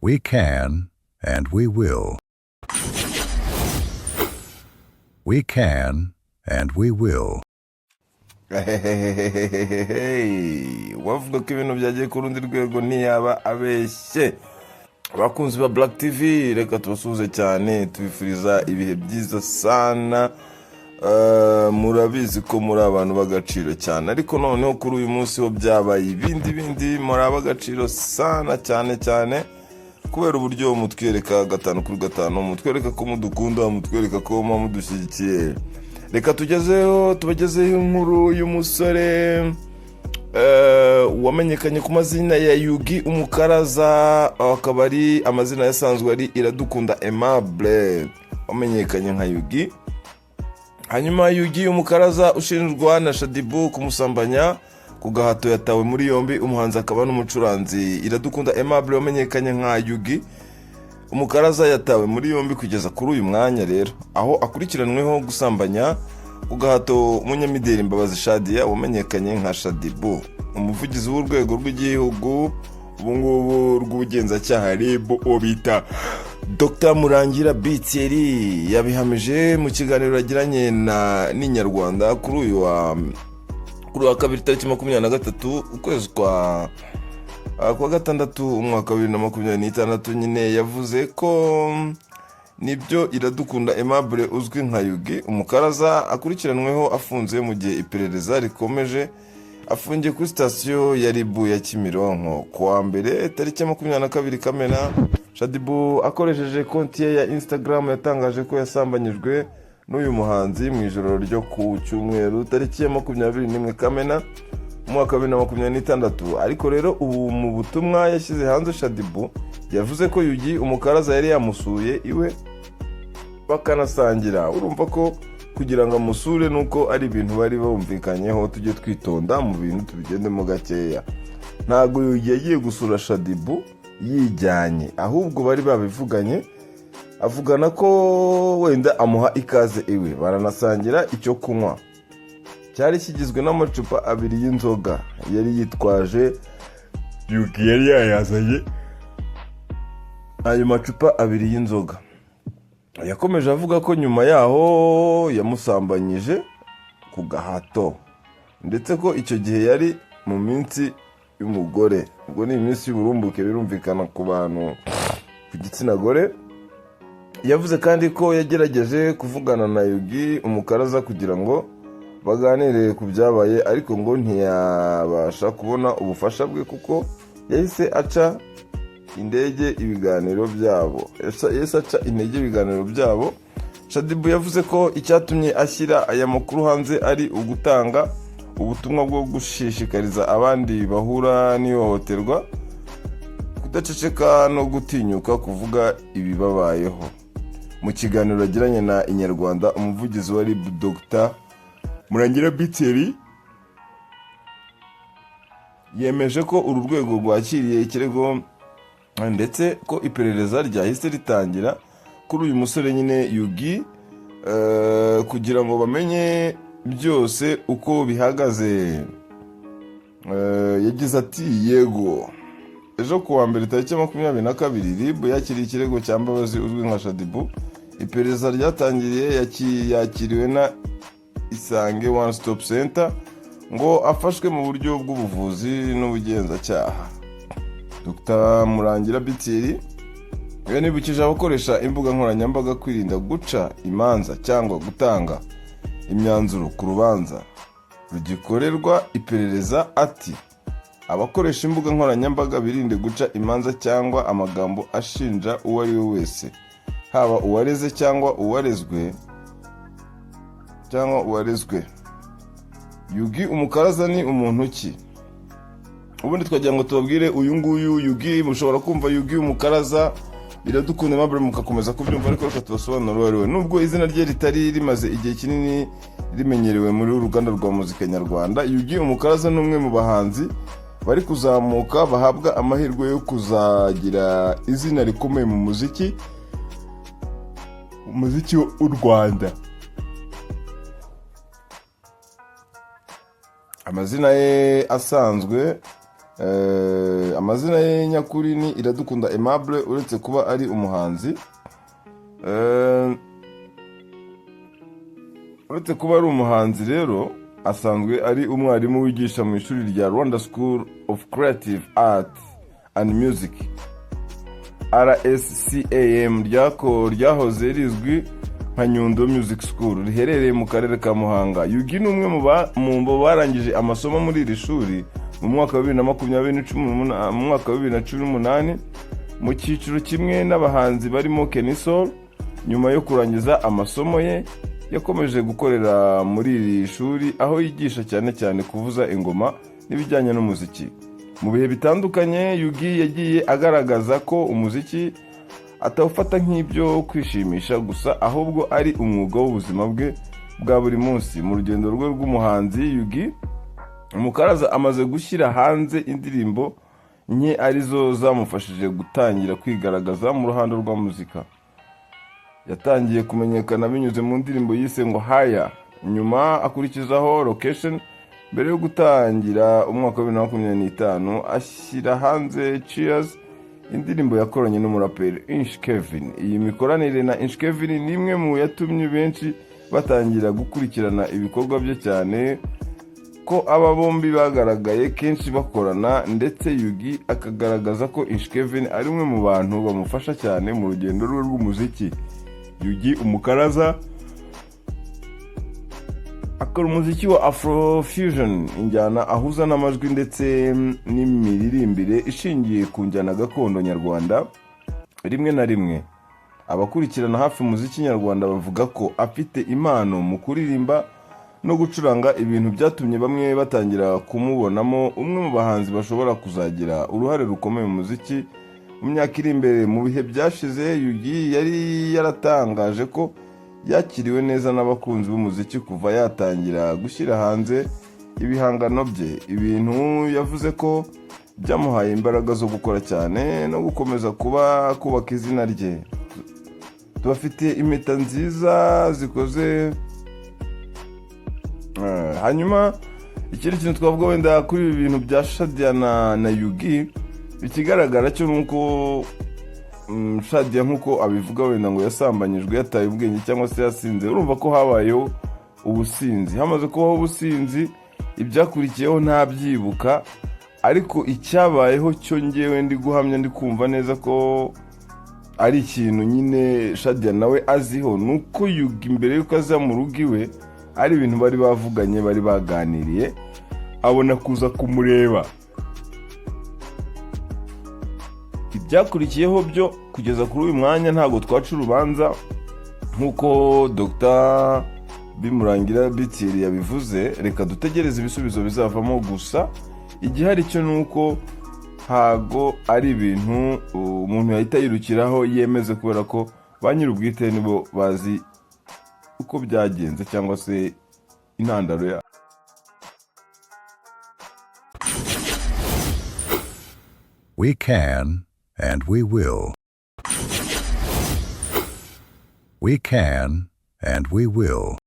We can and we will. We can and we will. Wavuga ko ibintu byagiye ku rundi rwego ntiyaba abeshye. Abakunzi ba Black TV reka tubasuhuze cyane tubifuriza ibihe byiza sana. Murabizi ko muri abantu b'agaciro cyane, ariko noneho kuri uyu munsi ho byabaye ibindi muri ab'agaciro sana cyane kubera uburyo mutwereka 5/5, mutwereka ko mudukunda, mutwereka ko mudushyigikiye. Reka tubagezeho inkuru y'umusore wamenyekanye ku mazina ya Yugi Umukaraza, akaba ari amazina yasanzwe ari Iradukunda Aimable, wamenyekanye nka Yugi. Hanyuma Yugi Umukaraza ushinjwa na Shadibu kumusambanya ku gahato yatawe muri yombi. Umuhanzi akaba n'umucuranzi Iradukunda Aimable wamenyekanye nka Yugi Umukaraza yatawe muri yombi kugeza kuri uyu mwanya rero, aho akurikiranweho gusambanya ku gahato umunyamideli Mbabazi Shadia wamenyekanye nka Shadibu. Umuvugizi w'urwego rw'igihugu ubungubu rw'ubugenzacyaha RIB bita Dr Murangira Bitieri yabihamije mu kiganiro yagiranye n'Inyarwanda kuri uyu wa kabiri tariki 23 ukwezi kwa gatandatu umwaka wa 2026. Nyine yavuze ko nibyo Iradukunda Aimable uzwi nka Yugi Umukaraza akurikiranweho afunze mu gihe iperereza rikomeje. Afungiye kuri sitasiyo ya RIB ya Kimironko kuwa mbere tariki 22 Kamena. Shadibu akoresheje konti ye ya Instagram yatangaje ko yasambanyijwe n'uyu muhanzi mu ijoro ryo ku cyumweru tariki 21 Kamena umwaka wa 2026. Ariko rero ubu mu butumwa yashyize hanze Shadibu yavuze ko Yugi Umukaraza yari yamusuye iwe bakanasangira. Urumva ko kugira ngo amusure nuko ari ibintu bari bumvikanyeho, tujye twitonda mu bintu tubigendemo gakeya. Ntago Yugi yagiye gusura Shadibu yijyanye, ahubwo bari babivuganye, avugana ko wenda amuha ikaze iwe, baranasangira icyo kunywa. Cyari kigizwe n'amacupa 2 y'inzoga yari yitwaje Yugi yari yayazanye. Ayo macupa 2 y'inzoga yakomeje avuga ko nyuma yaho yamusambanyije ku gahato, ndetse ko icyo gihe yari mu minsi y'umugore. Ubwo ni iminsi y'uburumbuke birumvikana ku bantu ku gitsina gore. Yavuze kandi ko yagerageje kuvugana na Yugi Umukaraza kugira ngo baganire ku byabaye, ariko ngo ntiyabasha kubona ubufasha bwe kuko yahise aca indege ibiganiro byabo. Shadibu yavuze ko icyatumye ashyira aya makuru hanze ari ugutanga ubutumwa bwo gushishikariza abandi bahura n'ihohoterwa kudaceceka no gutinyuka kuvuga ibibabayeho. Mu kiganiro yagiranye na Inyarwanda, umuvugizi wa RIB Dr Murangira Bitieri yemeje ko uru rwego rwakiriye ikirego ndetse ko iperereza ryahise ritangira kuri uyu musore nyine Yugi kugira ngo bamenye byose uko bihagaze. Yagize ati yego, ejo kuwa mbere tariki 22 RIB yakiriye ikirego cya Mbabazi uzwi nka Shadibu. Iperereza ryatangiriye yakiriwe na Isange One Stop Center ngo afashwe mu buryo bw'ubuvuzi n'ubugenzacyaha. Dr Murangira Bitieri yanibukije abakoresha imbuga nkoranyambaga kwirinda guca imanza cyangwa gutanga imyanzuro ku rubanza rugikorerwa iperereza. Ati abakoresha imbuga nkoranyambaga birinde guca imanza cyangwa amagambo ashinja uwo ari we wese, haba uwareze cyangwa uwarezwe. Yugi Umukaraza ni umuntu ki? Ubundi twagira ngo tubabwire uyu nguyu Yugi, mushobora kumva Yugi Umukaraza Iradukunda Aimable mukakomeza kubyumva, ariko reka tubasobanurire uwo ari we. Nubwo izina rye ritari rimaze igihe kinini rimenyerewe muri uruganda rwa muzika nyarwanda, Yugi Umukaraza ni umwe mu bahanzi bari kuzamuka bahabwa amahirwe yo kuzagira izina rikomeye mu muziki w'u Rwanda. Amazina ye asanzwe Amazina ye nyakuri ni Iradukunda Aimable. Uretse kuba ari umuhanzi, rero asanzwe ari umwarimu wigisha mu ishuri rya Rwanda School of Creative Art and Music RSCAM ryahoze rizwi nka Nyundo Music School, riherereye mu karere ka Muhanga. Yugi ni umwe mu barangije amasomo muri iri shuri mu mwaka wa 2018 mu cyiciro kimwe n'abahanzi barimo Kenny Soul. Nyuma yo kurangiza amasomo ye, yakomeje gukorera muri iri shuri, aho yigisha cyane cyane kuvuza ingoma n'ibijyanye n'umuziki. Mu bihe bitandukanye, Yugi yagiye agaragaza ko umuziki atawufata nk'ibyo kwishimisha gusa, ahubwo ari umwuga w'ubuzima bwe bwa buri munsi. Mu rugendo rwe rw'umuhanzi, Yugi Umukaraza amaze gushyira hanze indirimbo nke arizo zamufashije gutangira kwigaragaza mu ruhando rwa muzika. Yatangiye kumenyekana binyuze mu ndirimbo yise ngo Higher, nyuma akurikizaho Location. Mbere yo gutangira umwaka wa 2025 ashyira hanze Cheers, indirimbo yakoranye n'umuraperi Inch Kevin. Iyi mikoranire na Inch Kevin ni imwe mu yatumye benshi batangira gukurikirana ibikorwa bye, cyane ko aba bombi bagaragaye kenshi bakorana, ndetse Yugi akagaragaza ko Inch Kevin ari umwe mu bantu bamufasha cyane mu rugendo rwe rw'umuziki. Yugi Umukaraza akora umuziki wa Afrofusion, injyana ahuza n'amajwi ndetse n'imiririmbire ishingiye ku njyana gakondo nyarwanda. Rimwe na rimwe abakurikirana hafi umuziki nyarwanda bavuga ko afite impano mu kuririmba no gucuranga, ibintu byatumye bamwe batangira kumubonamo umwe mu bahanzi bashobora kuzagira uruhare rukomeye mu muziki mu myaka iri imbere. Mu bihe byashize, Yugi yari yaratangaje ko yakiriwe neza n'abakunzi b'umuziki kuva yatangira gushyira hanze ibihangano bye, ibintu yavuze ko byamuhaye imbaraga zo gukora cyane no gukomeza kubaka izina rye. Tubafite impeta nziza zikoze. Hanyuma ikindi kintu twavuga wenda kuri ibi bintu bya Shadia na Yugi, ikigaragara cyo nuko Shadia nkuko abivuga wenda ngo yasambanyijwe, yataye ubwenge cyangwa se yasinze. Urumva ko habayeho ubusinzi. Hamaze kubaho ubusinzi, ibyakurikiyeho ntabyibuka, ariko icyabayeho cyo ngewe ndi guhamya, ndi kumva neza ko ari ikintu nyine Shadia nawe aziho, nuko Yugi mbere yuko aza mu rugo iwe ari ibintu bari bavuganye, bari baganiriye, abona kuza kumureba. Ibyakurikiyeho byo kugeza kuri uyu mwanya ntabwo twaca urubanza, nk'uko Dr. Bimurangira Bitiri yabivuze. Reka dutegereze ibisubizo bizavamo, gusa igihari cyo nuko ntago ari ibintu umuntu yahita yirukiraho yemeze, kubera ko ba nyir'ubwite nibo bazi uko byagenze cyangwa se intandaro ya. We can and we will. We can and we will.